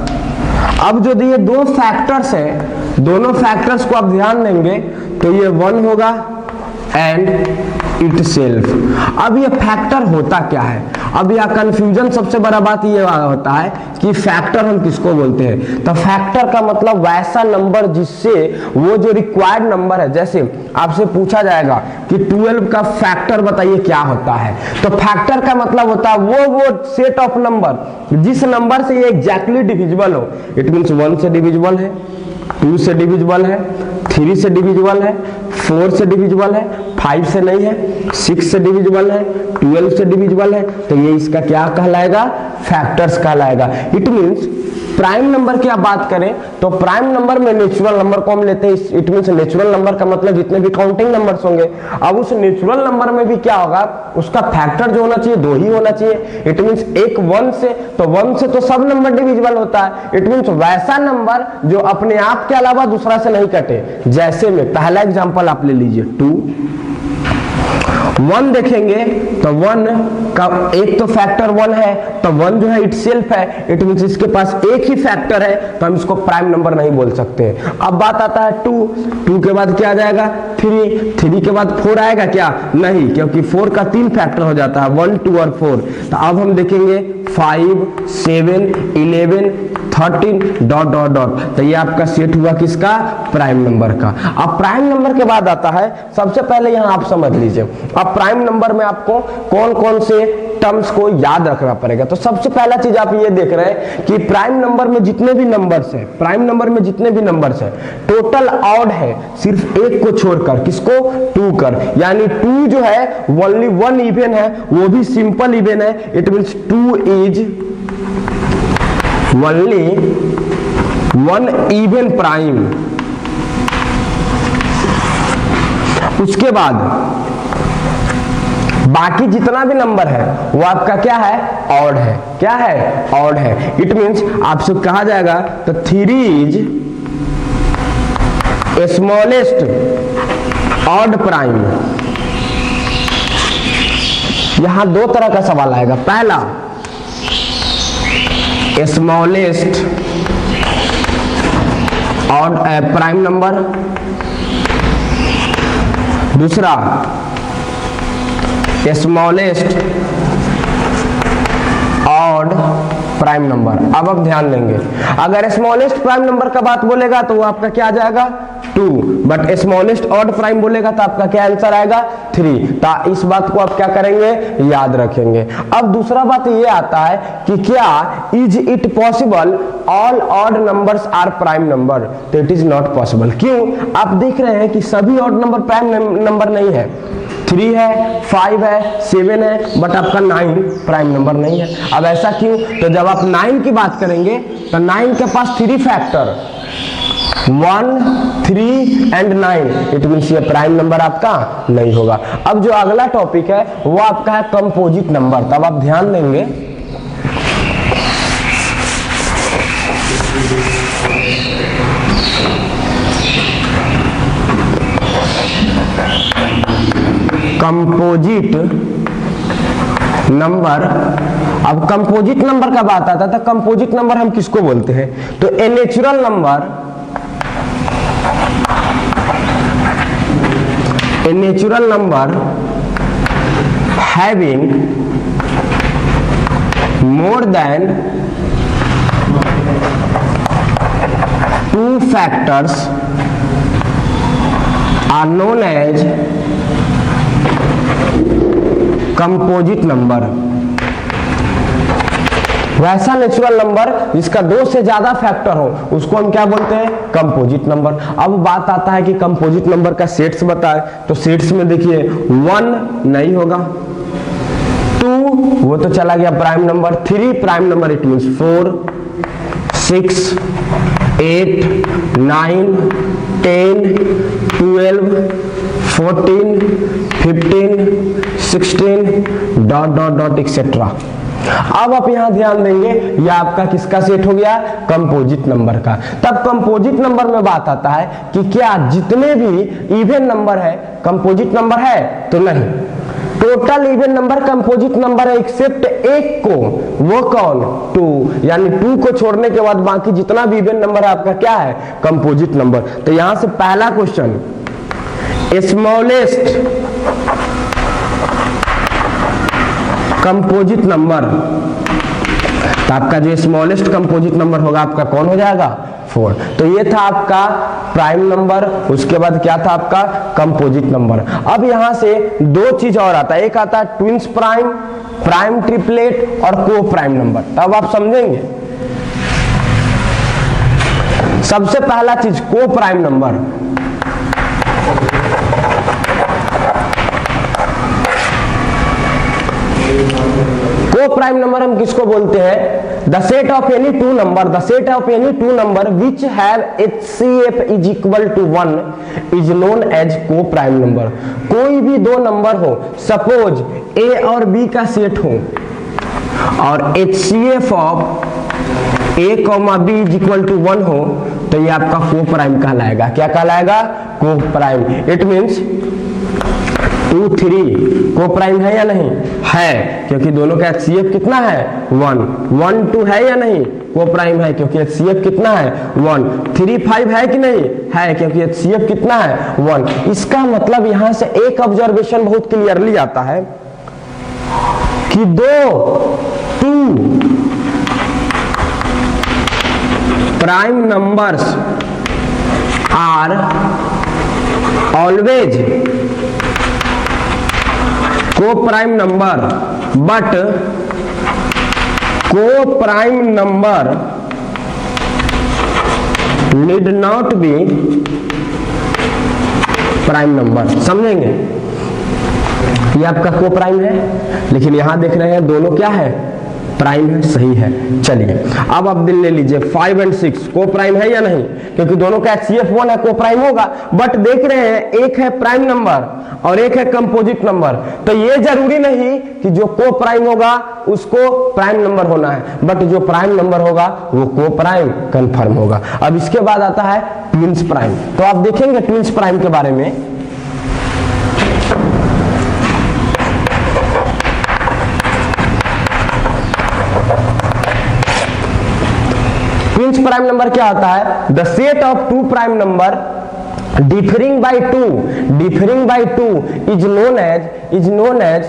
अब जो ये दो फैक्टर्स है, दोनों फैक्टर्स को आप ध्यान देंगे तो ये 1 होगा एंड इटसेल्फ। अब ये फैक्टर होता क्या है? अब यह कंफ्यूजन सबसे बड़ा बात ये होता है कि फैक्टर हम किसको बोलते हैं। तो फैक्टर का मतलब वैसा नंबर जिससे वो जो रिक्वायर्ड नंबर है, जैसे आपसे पूछा जाएगा कि 12 का फैक्टर बताइए क्या होता है, तो फैक्टर का मतलब होता है वो सेट ऑफ नंबर जिस नंबर से ये एग्जैक्टली डिविजिबल हो। इट मींस 1 से डिविजिबल है, 2 से डिविजिबल है, 3 से डिविजिबल है, 4 से डिविजिबल है, 5 से नहीं है, 6 से डिविजिबल है, 12 से डिविजिबल है, तो ये इसका क्या कहलाएगा फैक्टर्स कहलाएगा। इट मींस प्राइम नंबर की आप बात करें तो प्राइम नंबर में नेचुरल नंबर को हम लेते हैं। इट मींस नेचुरल नंबर का मतलब जितने भी काउंटिंग नंबर्स होंगे, अब उस नेचुरल नंबर में भी क्या होगा उसका फैक्टर जो होना चाहिए 2 ही होना चाहिए। इट मींस एक 1 से, तो 1 से तो सब नंबर डिविजिबल होता है। इट मींस वैसा नंबर जो अपने आप के अलावा दूसरा से नहीं कटे। जैसे में पहला एग्जांपल आप ले लीजिए 2, 1 देखेंगे तो 1 का एक तो फैक्टर 1 है, तो 1 जो है इटसेल्फ है। इट मींस इसके पास एक ही फैक्टर है तो हम इसको प्राइम नंबर नहीं बोल सकते। अब बात आता है 2 के बाद क्या आ जाएगा 3 के बाद 4 आएगा क्या? नहीं, क्योंकि 4 का 3 फैक्टर हो जाता है 1, 2 और 4। तो अब हम देखेंगे 5, 7, 11, 13 डॉट डॉट डॉट। तो ये आपका सेट हुआ किसका प्राइम नंबर का। अब प्राइम नंबर के बाद आता है, सबसे पहले यहां आप समझ लीजिए, अब प्राइम नंबर में आपको कौन कौन से टर्म्स को याद रखना पड़ेगा। तो सबसे पहला चीज आप ये देख रहे हैं कि प्राइम नंबर में जितने भी नंबर्स है, प्राइम नंबर में जितने भी नंबर्स है टोटल ऑड है सिर्फ एक को छोड़कर, किसको 2 कर, यानी 2 जो है ओनली 1 इवन है, वो भी सिंपल इवन है। It means 2 is only 1 even prime. उसके बाद बाकी जितना भी नंबर है वो आपका क्या है ऑड है। क्या है ऑड है। इट मींस आपसे कहा जाएगा तो 3 इज स्मॉलेस्ट ऑड प्राइम। यहां 2 तरह का सवाल आएगा। पहला स्मॉलेस्ट ऑड प्राइम नंबर, दूसरा स्मॉलेस्ट ऑड प्राइम नंबर। अब आप ध्यान देंगे, अगर स्मॉलेस्ट प्राइम नंबर का बात बोलेगा तो वो आपका क्या आ जाएगा 2, बट स्मॉलेस्ट ऑड प्राइम बोलेगा तो आपका क्या आंसर आएगा 3। तो इस बात को आप क्या करेंगे याद रखेंगे। अब दूसरा बात ये आता है कि क्या is it possible all odd numbers are prime number. तो इट इज नॉट पॉसिबल। क्यों? आप देख रहे हैं कि सभी ऑड नंबर प्राइम नंबर नहीं है। 3 है, 5 है, 7 है, बट आपका 9 प्राइम नंबर नहीं है। अब ऐसा क्यों? तो जब आप 9 की बात करेंगे तो 9 के पास 3 फैक्टर 1, 3 एंड 9। इट मींस ये प्राइम नंबर आपका नहीं होगा। अब जो अगला टॉपिक है वो आपका है कंपोजिट नंबर। तब आप ध्यान देंगे कंपोजिट नंबर। अब कंपोजिट नंबर का बात आता था, कंपोजिट नंबर हम किसको बोलते हैं? तो ए natural number, A natural number having more than 2 factors are known as composite number. वैसा नेचुरल नंबर जिसका 2 से ज्यादा फैक्टर हो उसको हम क्या बोलते हैं? Composite number. अब बात आता है कि कंपोजिट नंबर का सेट्स बताए, तो सेट्स में देखिए 1 नहीं होगा, 2 वो तो चला गया prime number, 3 prime number, it means 4, 6, 8, 9, 10, 12, 14, 15, 16 dot dot dot etcetera. अब आप यहां ध्यान देंगे, यह आपका किसका सेट हो गया? कंपोजिट नंबर का। तब कंपोजिट नंबर में बात आता है कि क्या जितने भी इवन नंबर है कंपोजिट नंबर है? तो नहीं, total even number composite number है एक्सेप्ट एक को, वो कौन? 2, यानी 2 को छोड़ने के बाद बाकी जितना भी इवन नंबर है आपका क्या है? Composite number. तो यहां से पहला क्वेश्चन, स्मॉलेस्ट कंपोजिट नंबर, तो आपका जो स्मॉलेस्ट कंपोजिट नंबर होगा आपका कौन हो जाएगा? 4। तो ये था आपका प्राइम नंबर, उसके बाद क्या था आपका? Composite number. अब यहां से 2 चीज और आता है, एक आता है ट्विंस प्राइम, प्राइम ट्रिपलेट और को प्राइम नंबर। तब आप समझेंगे। सबसे पहला चीज coprime number. Coprime number हम किसको बोलते हैं? The set of any 2 number, the set of any 2 number which have HCF is equal to 1 is known as coprime number. कोई भी 2 नंबर हो, सपोज A और B का सेट हो और HCF of A, B is equal to 1 हो, तो ये आपका को प्राइम कहलाएगा। क्या कहलाएगा? को प्राइम। इट मीन्स 2, 3 को प्राइम है या नहीं? है, क्योंकि दोनों का HCF कितना है? 1, 1, 2 है या नहीं? को प्राइम है, क्योंकि HCF कितना है? 1, 3, 5 है कि नहीं? है, क्योंकि HCF कितना है? 1। इसका मतलब यहां से एक ऑब्जर्वेशन बहुत क्लियरली आता है कि 2 प्राइम नंबर्स आर ऑलवेज को प्राइम नंबर, बट को prime number need not be prime number. समझेंगे? ये आपका को प्राइम है, लेकिन यहां देख रहे हैं दोनों क्या है? प्राइम है। सही है। चलिए अब आप दिल ले लीजिए, 5 और 6 को प्राइम है या नहीं? क्योंकि दोनों का HCF 1 है, को प्राइम होगा। बट देख रहे हैं एक है प्राइम नंबर और एक है कंपोजिट नंबर, तो ये जरूरी नहीं कि जो को प्राइम होगा उसको प्राइम नंबर होना है, बट जो प्राइम नंबर होगा वो को प्राइम कंफर्म होगा। अब इसके बाद आता है ट्विंस प्राइम। तो आप देखेंगे ट्विंस प्राइम के बारे में। ट्विंस प्राइम नंबर क्या होता है? The set of 2 prime number differing by 2 is known as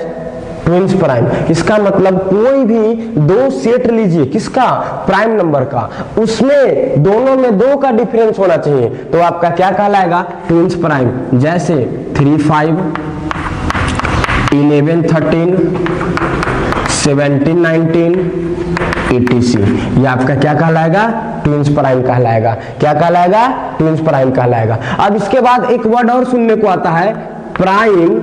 twins prime. इसका मतलब कोई भी 2 सेट लीजिए, किसका? प्राइम नंबर का, उसमें दोनों में 2 का डिफरेंस होना चाहिए, तो आपका क्या कहलाएगा? Twins prime. जैसे 3, 5, 11, 13, 17, 19 etc, ये आपका क्या कहलाएगा? ट्विंस प्राइम कहलाएगा। क्या कहलाएगा? ट्विंस प्राइम कहलाएगा। अब इसके बाद एक वर्ड और सुनने को आता है, प्राइम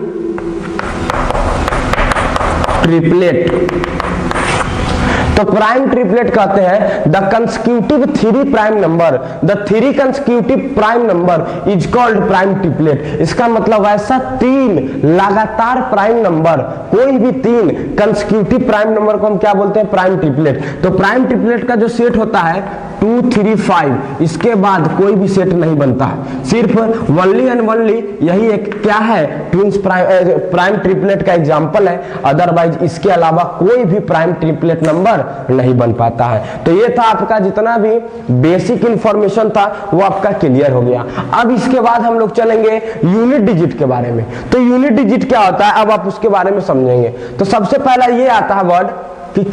ट्रिपलेट। तो प्राइम ट्रिपलेट कहते हैं the consecutive 3 prime number, the 3 consecutive prime number is called prime triplet. इसका मतलब ऐसा 3 लगातार प्राइम नंबर, कोई भी 3 कंसेक्यूटिव प्राइम नंबर को हम क्या बोलते हैं? Prime triplet. तो प्राइम ट्रिपलेट का जो सेट होता है 2 3 5, इसके बाद कोई भी सेट नहीं बनता है। सिर्फ वनली एंड वनली यही एक क्या है, ट्विंस प्राइम ट्रिपलेट का एग्जांपल है, अदरवाइज इसके अलावा कोई भी प्राइम ट्रिपलेट नंबर नहीं बन पाता है। तो ये था आपका जितना भी बेसिक इंफॉर्मेशन था वो आपका क्लियर हो गया। अब इसके बाद हम लोग चलेंगे यूनिट डिजिट के बारे में। तो यूनिट डिजिट क्या होता है अब आप उसके बारे में समझेंगे। तो सबसे पहला ये आता है वर्ड कि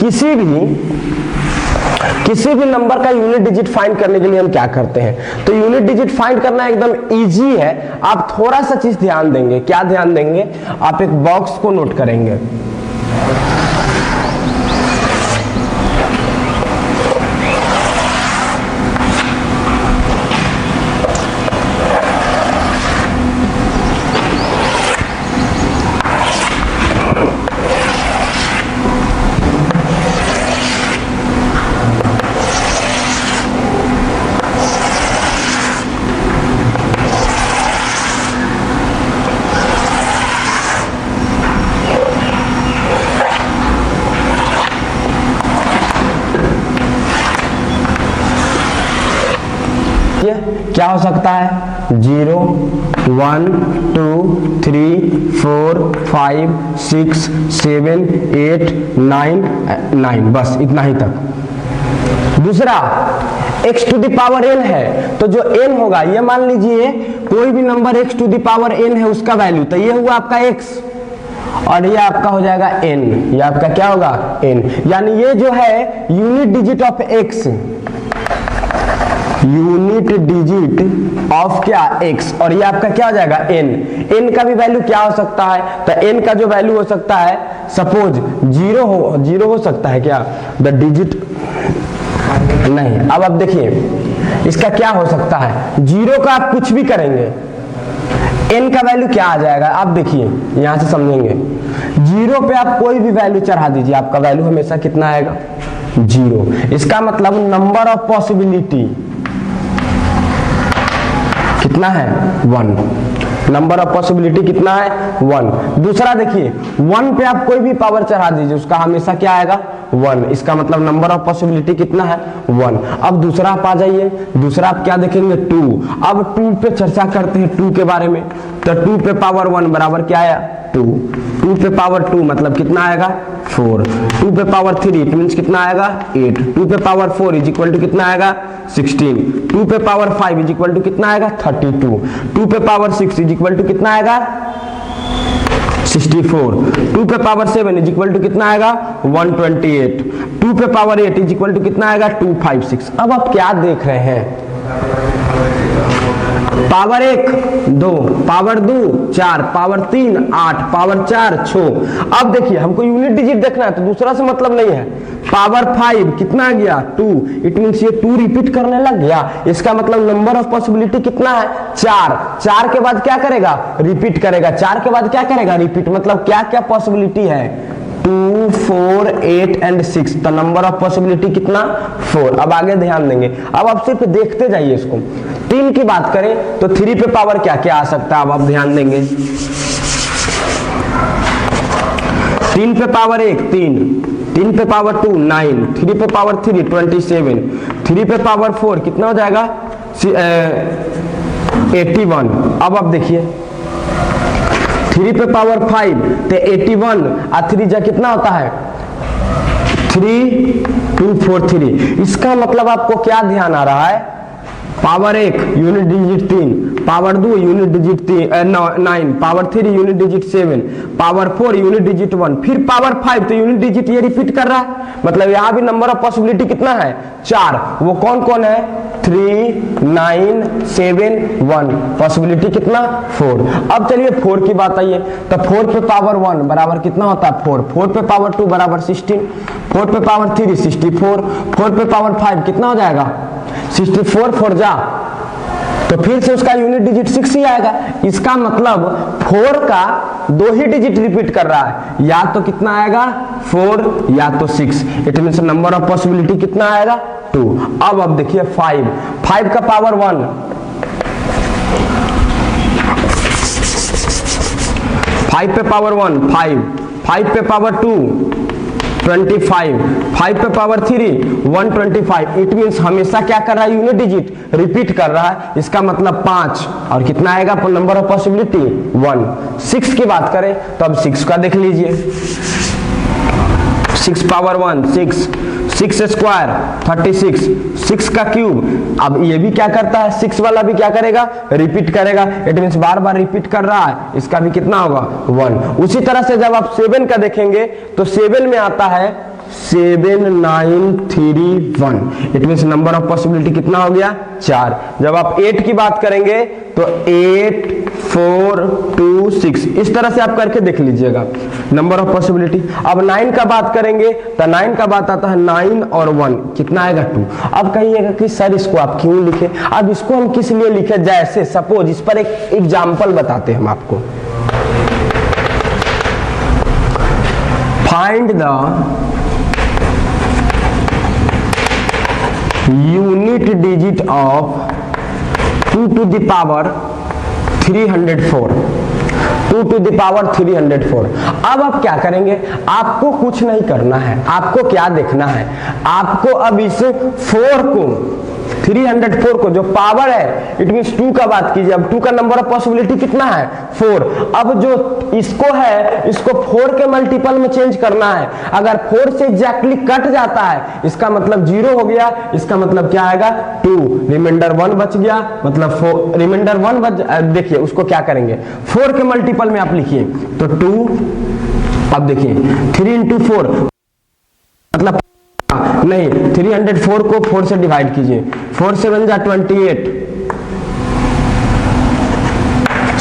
किसी भी नंबर का यूनिट डिजिट फाइंड करने के लिए हम क्या करते हैं। तो यूनिट डिजिट फाइंड करना एकदम इजी है। आप थोड़ा सा चीज ध्यान देंगे। क्या ध्यान देंगे? आप एक बॉक्स को नोट करेंगे। क्या हो सकता है? 0 1 2 3 4 5 6 7 8 9, बस इतना ही तक। दूसरा x to the power n है, तो जो n होगा ये मान लीजिए कोई भी number x to the power n है उसका वैल्यू, तो ये हुआ आपका x और ये आपका हो जाएगा n। ये आपका क्या होगा? n। यानी ये जो है unit digit of x, unit digit of क्या? x, और ये आपका क्या हो जाएगा? n। n का भी वैल्यू क्या हो सकता है? तो n का जो वैल्यू हो सकता है, सपोज 0 हो सकता है क्या? द डिजिट नहीं। अब आप देखिए इसका क्या हो सकता है, 0 का आप कुछ भी करेंगे, n का वैल्यू क्या आ जाएगा? आप देखिए यहां से समझेंगे। 0 पे आप कोई भी वैल्यू चढ़ा दीजिए, आपका वैल्यू हमेशा कितना आएगा? 0। इसका मतलब नंबर ऑफ पॉसिबिलिटी कितना है? 1। नंबर ऑफ पॉसिबिलिटी कितना है? 1। दूसरा देखिए 1 पे आप कोई भी पावर चढ़ा दीजिए, उसका हमेशा क्या आएगा? 1। इसका मतलब नंबर ऑफ पॉसिबिलिटी कितना है? 1। अब दूसरा आप आ जाइए, दूसरा आप क्या देखेंगे? 2। अब 2 पे चर्चा करते हैं 2 के बारे में। तो 2 पे पावर 1 बराबर क्या आया? 2। 2 पे पावर 2 मतलब कितना आएगा? 4। 2 पे पावर 3 इट मींस कितना आएगा? 8। 2 पे पावर 4 इज इक्वल टू कितना आएगा? 16। 2 पे पावर 5 इज इक्वल टू कितना आएगा? 32। 2 पे पावर 6 इज इक्वल टू कितना आएगा? 64। 2 पे पावर 7 इज इक्वल टू कितना आएगा? 128। 2 पे पावर 8 इज इक्वल टू कितना आएगा? 256। अब आप क्या देख रहे हैं? Power 1 2, power 2 4, power 3 8, power 4 6। अब देखिए हमको यूनिट डिजिट देखना है तो दूसरा से मतलब नहीं है। पावर 5 कितना गया? 2। इट मींस ये 2 रिपीट करने लग गया, इसका मतलब नंबर ऑफ पॉसिबिलिटी कितना है? 4। 4 के बाद क्या करेगा? रिपीट करेगा। 4 के बाद क्या करेगा? रिपीट। मतलब क्या क्या पॉसिबिलिटी है? 2 4 8 एंड 6। तो नंबर ऑफ पॉसिबिलिटी कितना? 4। अब आगे ध्यान देंगे, अब आप सिर्फ देखते जाइए इसको। 3 की बात करें तो 3 पे पावर क्या क्या आ सकता है? अब आप ध्यान देंगे। 3 पे पावर 1 3, 3 पे पावर 2 9, 3 पे पावर 3 27, 3 पे पावर 4 कितना हो जाएगा? 81। अब आप देखिए 3 पे पावर 5 तो 81 और 3 जा कितना होता है? 3243। इसका मतलब आपको क्या ध्यान आ रहा है? Power 1 unit digit 3, power 2 unit digit 9, power 3 unit digit 7, power 4 unit digit 1, फिर पावर 5 तो यूनिट डिजिट ये रिपीट कर रहा है। मतलब यहाँ भी नंबर ऑफ पॉसिबिलिटी कितना है? 4। वो कौन कौन है? 3 9 7 1। पॉसिबिलिटी कितना? 4। अब चलिए 4 की बात आइए तो 4 पे पावर 1 बराबर कितना होता है? 4। 4 पे पावर 2 बराबर 16, 4 पे पावर 3 64, 4 पे पावर 5 कितना हो जाएगा? 64 4 जा, तो फिर से उसका यूनिट डिजिट 6 ही आएगा। इसका मतलब 4 का 2 ही डिजिट रिपीट कर रहा है, या तो कितना आएगा? 4 या तो 6। It means number of possibility कितना आएगा? 2। अब देखिए 5 का पावर 1, 5 पे पावर 1 5, 5 पे पावर 2 25, 5 पे पावर 3 125। इट मीन्स हमेशा क्या कर रहा है, यूनिट डिजिट रिपीट कर रहा है, इसका मतलब 5। और कितना आएगा नंबर ऑफ पॉसिबिलिटी 1। 6 की बात करें तो अब 6 का देख लीजिए, 6 पावर 1 6, 6 स्क्वायर 36, 6 का क्यूब। अब ये भी क्या करता है, 6 वाला भी क्या करेगा, रिपीट करेगा। It means bar bar repeat कर रहा है, इसका भी कितना होगा 1। उसी तरह से जब आप 7 का देखेंगे तो 7 में आता है 7 9 3 1। It means number of possibility कितना हो गया 4। जब आप 8 की बात करेंगे तो 8 4 2 6, इस तरह से आप करके देख लीजिएगा नंबर ऑफ पॉसिबिलिटी। अब 9 का बात करेंगे तो 9 का बात आता है 9 और 1, कितना आएगा 2। अब कहिएगा कि सर इसको आप क्यों लिखे, अब इसको हम किस लिए लिखे, जैसे सपोज इस पर एक एग्जाम्पल बताते हैं हम आपको। Find the unit digit of 2 to the power 304, 2 to the power 304। अब आप क्या करेंगे, आपको कुछ नहीं करना है, आपको क्या देखना है, आपको अब इस 4 को 304 को जो पावर है, इट मींस 2 का बात कीजिए। अब 2 का नंबर ऑफ पॉसिबिलिटी कितना है 4। अब जो इसको है, इसको 4 के मल्टीपल में चेंज करना है। अगर 4 से एग्जैक्टली कट जाता है, इसका मतलब 0 हो गया, इसका मतलब क्या आएगा 2, रिमाइंडर 1 बच गया, मतलब 4 रिमाइंडर 1 बच। देखिए उसको क्या करेंगे, 4 के मल्टीपल में आप लिखिए तो 2। अब देखिए 3 into 4 मतलब नहीं, 304 को 4 से डिवाइड कीजिए, 4 से बन जा 28,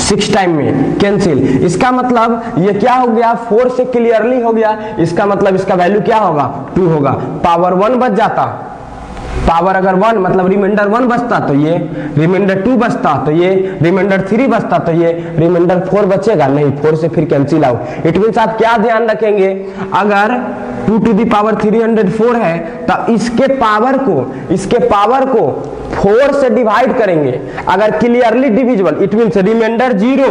6 टाइम में कैंसिल। इसका मतलब ये क्या हो गया, 4 से क्लियरली हो गया, इसका मतलब इसका वैल्यू क्या होगा 2 होगा। पावर 1 बच जाता, पावर अगर 1 मतलब रिमाइंडर 1 बचता तो ये, रिमाइंडर 2 बचता तो ये, रिमाइंडर 3 बचता तो ये, रिमाइंडर 4 बचेगा नहीं, 4 से फिर कैंसिल आउट। इट मींस आप क्या ध्यान रखेंगे, अगर 2 to the power 304 है तो इसके पावर को 4 से डिवाइड करेंगे। अगर clearly divisible, it means remainder 0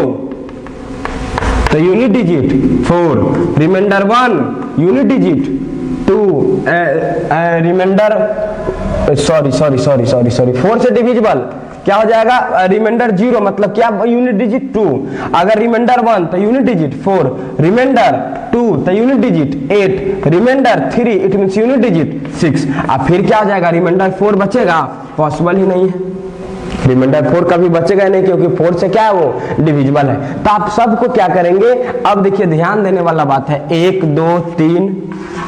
तो unit digit 4, remainder 1 unit digit 2, remainder sorry 4 से डिविजिबल क्या हो जाएगा, रिमाइंडर 0 मतलब क्या, यूनिट डिजिट 2। अगर रिमाइंडर 1 तो यूनिट डिजिट 4, रिमाइंडर 2 तो unit digit 8, remainder 3 it means unit digit 6। अब फिर क्या हो जाएगा, रिमाइंडर 4 बचेगा, पॉसिबल ही नहीं है, रिमाइंडर 4 कभी बचेगा नहीं, क्योंकि 4 से क्या है वो डिविजिबल है। तो आप सबको क्या करेंगे, अब देखिए ध्यान देने वाला बात है, 1 2 3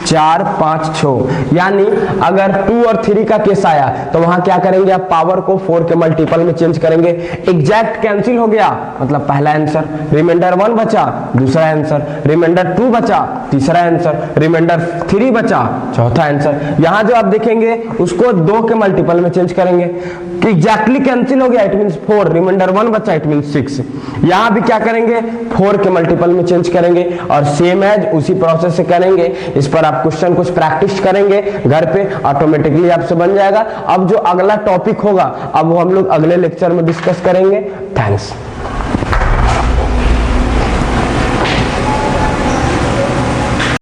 4 5 6, यानी अगर 2 और 3 का केस आया तो वहां क्या करेंगे, आप पावर को 4 के मल्टीपल में चेंज करेंगे। एग्जैक्ट कैंसिल हो गया, मतलब पहला आंसर, रिमाइंडर 1 बचा दूसरा आंसर, रिमाइंडर 2 बचा तीसरा आंसर, रिमाइंडर 3 बचा चौथा आंसर। यहां जो आप देखेंगे उसको 2 के मल्टीपल में चेंज करेंगे, एग्जैक्टली कैंसिल हो गया, इट मींस 4, रिमाइंडर 1 बचा इट मींस 6। यहां भी क्या करेंगे, 4 के मल्टीपल में चेंज करेंगे और सेम एज उसी प्रोसेस से करेंगे। इस पर आप क्वेश्चन कुछ प्रैक्टिस करेंगे घर पे, ऑटोमेटिकली आपसे बन जाएगा। अब जो अगला टॉपिक होगा अब वो हम लोग अगले लेक्चर में डिस्कस करेंगे। थैंक्स।